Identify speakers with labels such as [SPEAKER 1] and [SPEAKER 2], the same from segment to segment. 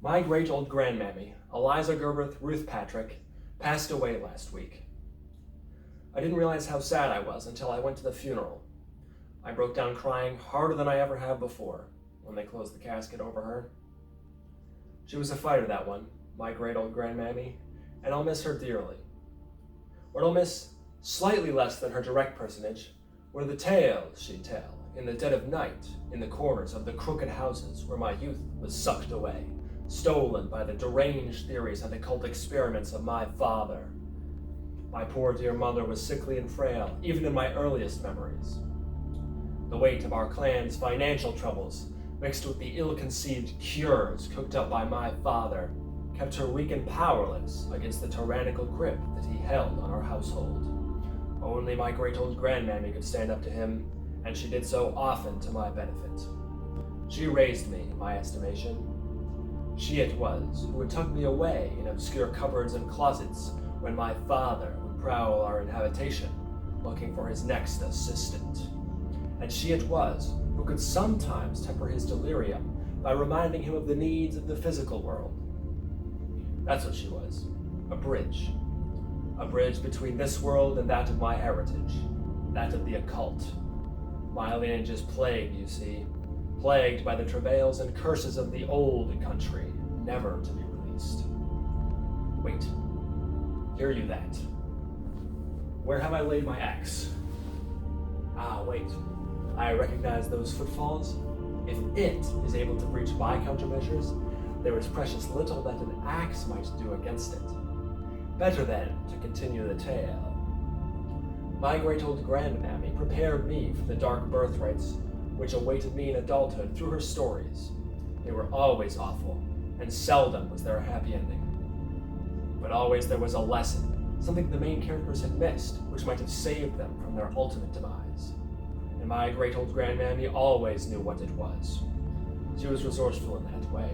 [SPEAKER 1] My great old grandmammy, Eliza Gerberth Ruth Patrick, passed away last week. I didn't realize how sad I was until I went to the funeral. I broke down crying harder than I ever have before when they closed the casket over her. She was a fighter, that one, my great old grandmammy, and I'll miss her dearly. What I'll miss slightly less than her direct personage were the tales she'd tell in the dead of night in the corners of the crooked houses where my youth was sucked away, stolen by the deranged theories and occult experiments of my father. My poor dear mother was sickly and frail, even in my earliest memories. The weight of our clan's financial troubles, mixed with the ill-conceived cures cooked up by my father, kept her weak and powerless against the tyrannical grip that he held on our household. Only my great old grandmammy could stand up to him, and she did so often to my benefit. She raised me, in my estimation. She it was who would tuck me away in obscure cupboards and closets when my father would prowl our habitation, looking for his next assistant. And she it was who could sometimes temper his delirium by reminding him of the needs of the physical world. That's what she was, a bridge. A bridge between this world and that of my heritage, that of the occult. My lineage is plagued, you see, plagued by the travails and curses of the old country, never to be released. Wait, hear you that? Where have I laid my axe? Ah, wait, I recognize those footfalls. If it is able to breach my countermeasures, there is precious little that an axe might do against it. Better then to continue the tale. My great old grandmammy prepared me for the dark birthrights which awaited me in adulthood through her stories. They were always awful, and seldom was there a happy ending. But always there was a lesson, something the main characters had missed, which might have saved them from their ultimate demise. And my great old grandmammy always knew what it was. She was resourceful in that way.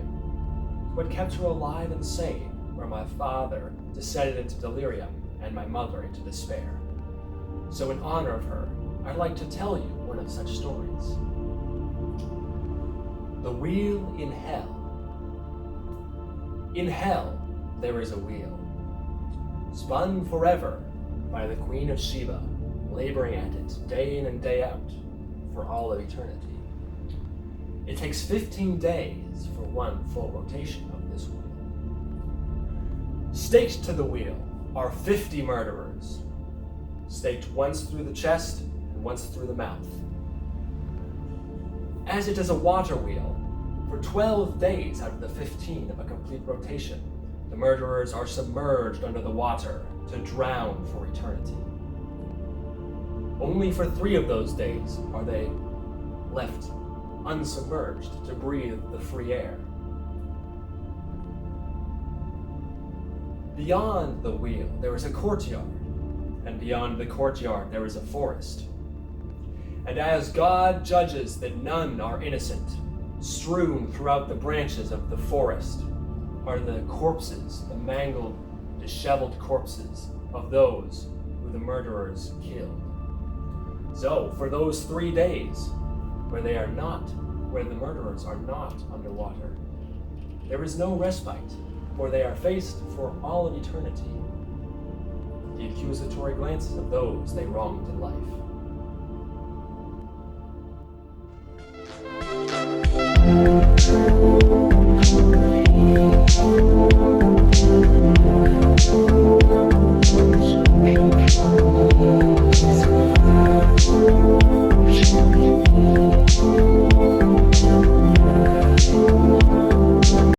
[SPEAKER 1] What kept her alive and sane, where my father descended into delirium and my mother into despair. So in honor of her, I'd like to tell you one of such stories. The Wheel in Hell. In hell, there is a wheel, spun forever by the Queen of Sheba, laboring at it day in and day out for all of eternity. It takes 15 days for one full rotation of this wheel. Staked to the wheel are 50 murderers, staked once through the chest and once through the mouth. As it is a water wheel, for 12 days out of the 15 of a complete rotation, the murderers are submerged under the water to drown for eternity. Only for 3 of those days are they left unsubmerged to breathe the free air. Beyond the wheel, there is a courtyard, and beyond the courtyard, there is a forest. And as God judges that none are innocent, strewn throughout the branches of the forest are the corpses, the mangled, disheveled corpses of those who the murderers killed. So, for those 3 days, where the murderers are not underwater, there is no respite, for they are faced for all of eternity the accusatory glances of those they wronged in life.